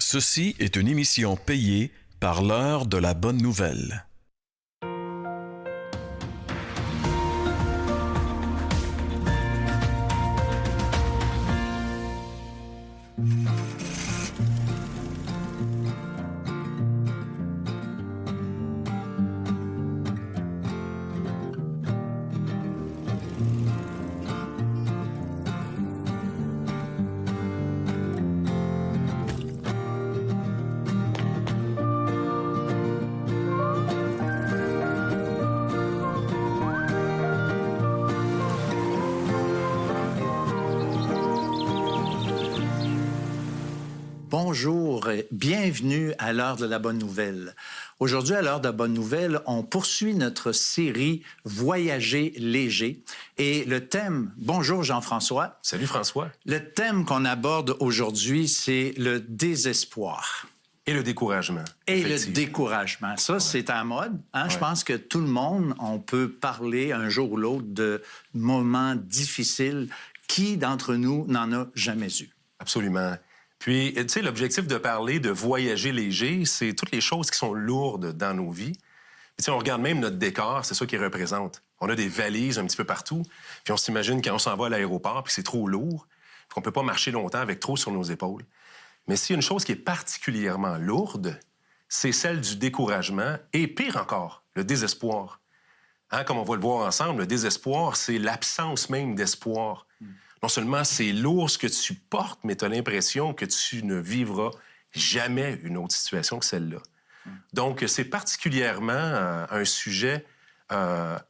Ceci est une émission payée par l'heure de la bonne nouvelle. Bonjour et bienvenue à l'heure de la bonne nouvelle. Aujourd'hui, à l'heure de la bonne nouvelle, on poursuit notre série Voyager léger. Et le thème, bonjour Jean-François. Salut François. Le thème qu'on aborde aujourd'hui, c'est le désespoir. Et le découragement. Et le découragement. Ça, c'est à la mode. Hein? Ouais. Je pense que tout le monde, on peut parler un jour ou l'autre de moments difficiles. Qui d'entre nous n'en a jamais eu? Absolument. Puis, tu sais, l'objectif de parler de voyager léger, c'est toutes les choses qui sont lourdes dans nos vies. Tu sais, on regarde même notre décor, c'est ça qui représente. On a des valises un petit peu partout, puis on s'imagine quand on s'en va à l'aéroport, puis c'est trop lourd, puis qu'on peut pas marcher longtemps avec trop sur nos épaules. Mais s'il y a une chose qui est particulièrement lourde, c'est celle du découragement, et pire encore, le désespoir. Hein, comme on va le voir ensemble, le désespoir, c'est l'absence même d'espoir. Non seulement c'est lourd ce que tu portes, mais tu as l'impression que tu ne vivras jamais une autre situation que celle-là. Donc, c'est particulièrement un sujet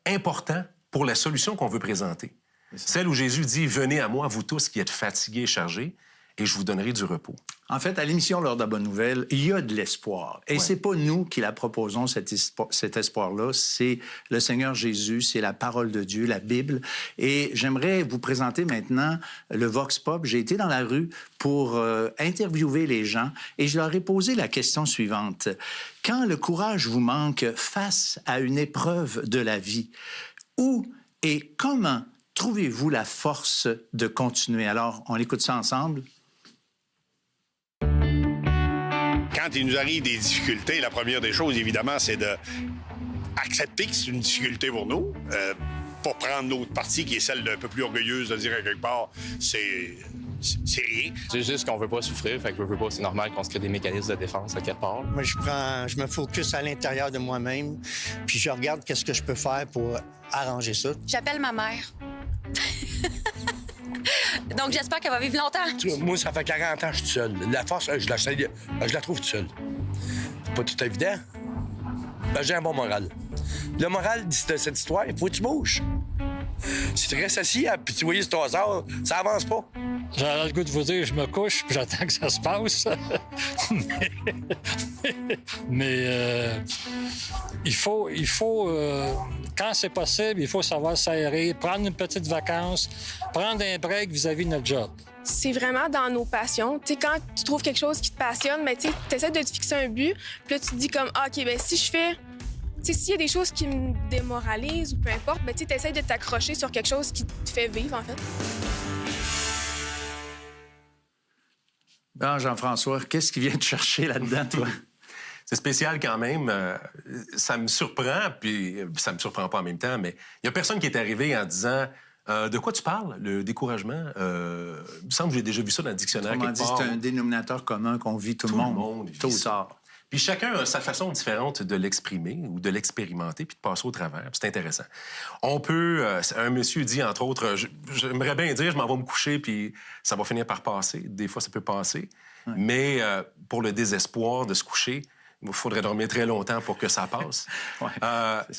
important pour la solution qu'on veut présenter. Celle où Jésus dit « Venez à moi, vous tous qui êtes fatigués et chargés, et je vous donnerai du repos. » En fait, à l'émission L'heure de la bonne nouvelle, il y a de l'espoir. Et c'est pas nous qui la proposons, cet espoir-là. C'est le Seigneur Jésus, c'est la parole de Dieu, la Bible. Et j'aimerais vous présenter maintenant le Vox Pop. J'ai été dans la rue pour interviewer les gens et je leur ai posé la question suivante. Quand le courage vous manque face à une épreuve de la vie, où et comment trouvez-vous la force de continuer? Alors, on écoute ça ensemble. Quand il nous arrive des difficultés, la première des choses, évidemment, c'est d'accepter que c'est une difficulté pour nous. Pas prendre l'autre partie, qui est celle d'un peu plus orgueilleuse, de dire à quelque part, c'est rien. C'est juste qu'on veut pas souffrir, fait que veut pas, c'est normal qu'on se crée des mécanismes de défense à quelque part. Moi, je me focus à l'intérieur de moi-même, puis je regarde qu'est-ce que je peux faire pour arranger ça. J'appelle ma mère. Donc, j'espère qu'elle va vivre longtemps. Moi, ça fait 40 ans que je suis seul. La force, je la trouve toute seule. C'est pas tout évident. J'ai un bon moral. Le moral de cette histoire, il faut que tu bouges. Si tu restes assis, puis tu voyais ce hasard, ça avance pas. J'ai le goût de vous dire, je me couche, puis j'attends que ça se passe. mais il faut quand c'est possible, il faut savoir s'aérer, prendre une petite vacance, prendre un break vis-à-vis de notre job. C'est vraiment dans nos passions. Tu sais, quand tu trouves quelque chose qui te passionne, mais tu essaies de te fixer un but, puis là, tu te dis comme, ah, OK, bien, si je fais... Tu sais, s'il y a des choses qui me démoralisent ou peu importe, ben, tu essaies de t'accrocher sur quelque chose qui te fait vivre, en fait. Bon, Jean-François, qu'est-ce qui vient te chercher là-dedans, toi? C'est spécial quand même. Ça me surprend, puis ça me surprend pas en même temps, mais il y a personne qui est arrivé en disant de quoi tu parles, le découragement? Il me semble que j'ai déjà vu ça dans le dictionnaire. Comment dit, c'est un dénominateur commun qu'on vit tout le monde tôt ou tard. Puis chacun a sa façon différente de l'exprimer ou de l'expérimenter puis de passer au travers. C'est intéressant. On peut... un monsieur dit, entre autres, j'aimerais bien dire, je m'en vais me coucher puis ça va finir par passer. Des fois, ça peut passer. Ouais. Mais pour le désespoir de se coucher, il faudrait dormir très longtemps pour que ça passe. Ouais.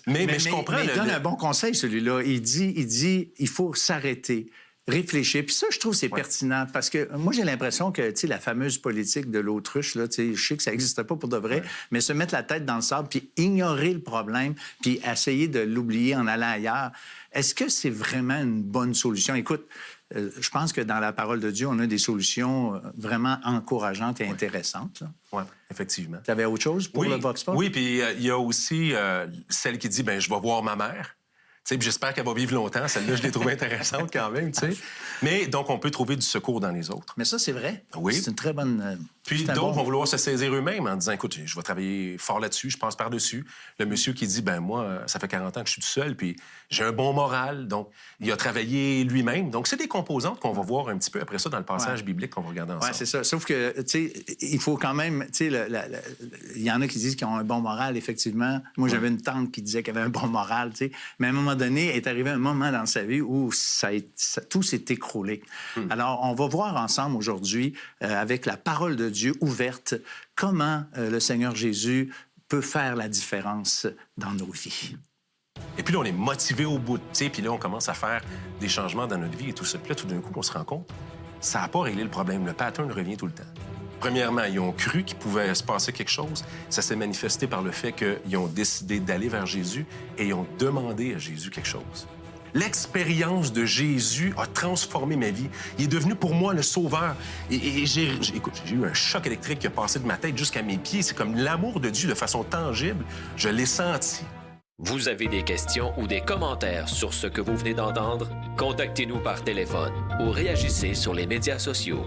Mais je comprends... Mais il donne un bon conseil, celui-là. Il dit, il faut s'arrêter, réfléchir. Puis ça, je trouve, c'est pertinent. Parce que moi, j'ai l'impression que, tu sais, la fameuse politique de l'autruche, là, tu sais, je sais que ça n'existe pas pour de vrai, mais se mettre la tête dans le sable, puis ignorer le problème, puis essayer de l'oublier en allant ailleurs, est-ce que c'est vraiment une bonne solution? Écoute, je pense que dans la parole de Dieu, on a des solutions vraiment encourageantes et intéressantes. Oui, effectivement. Tu avais autre chose pour le Vox Pop? Oui, puis il y a aussi celle qui dit, bien, je vais voir ma mère. sais, puis j'espère qu'elle va vivre longtemps. Celle-là, je l'ai trouvée intéressante quand même, tu sais. Mais donc, on peut trouver du secours dans les autres. Mais ça, c'est vrai. Oui. C'est une très bonne... Puis c'est un d'autres bon- vont vouloir se saisir eux-mêmes en disant, écoute, je vais travailler fort là-dessus, je passe par-dessus. Le monsieur qui dit, ben moi, ça fait 40 ans que je suis tout seul, puis j'ai un bon moral. Donc, il a travaillé lui-même. Donc, c'est des composantes qu'on va voir un petit peu après ça dans le passage biblique qu'on va regarder ensemble. Oui, c'est ça. Sauf que, tu sais, il faut quand même, tu sais, il y en a qui disent qu'ils ont un bon moral, effectivement. Moi, j'avais une tante qui disait qu'elle avait un bon moral, tu sais. Mais à un moment donné, est arrivé un moment dans sa vie où tout s'est écroulé. Alors, on va voir ensemble aujourd'hui, avec la parole de Dieu ouverte, comment le Seigneur Jésus peut faire la différence dans nos vies. Et puis là, on est motivé au bout, tu sais, puis là, on commence à faire des changements dans notre vie et tout ça. Puis là, tout d'un coup, on se rend compte, ça n'a pas réglé le problème. Le pattern revient tout le temps. Premièrement, ils ont cru qu'il pouvait se passer quelque chose. Ça s'est manifesté par le fait qu'ils ont décidé d'aller vers Jésus et ils ont demandé à Jésus quelque chose. L'expérience de Jésus a transformé ma vie. Il est devenu pour moi le sauveur. Et j'ai eu un choc électrique qui a passé de ma tête jusqu'à mes pieds. C'est comme l'amour de Dieu de façon tangible. Je l'ai senti. Vous avez des questions ou des commentaires sur ce que vous venez d'entendre? Contactez-nous par téléphone ou réagissez sur les médias sociaux.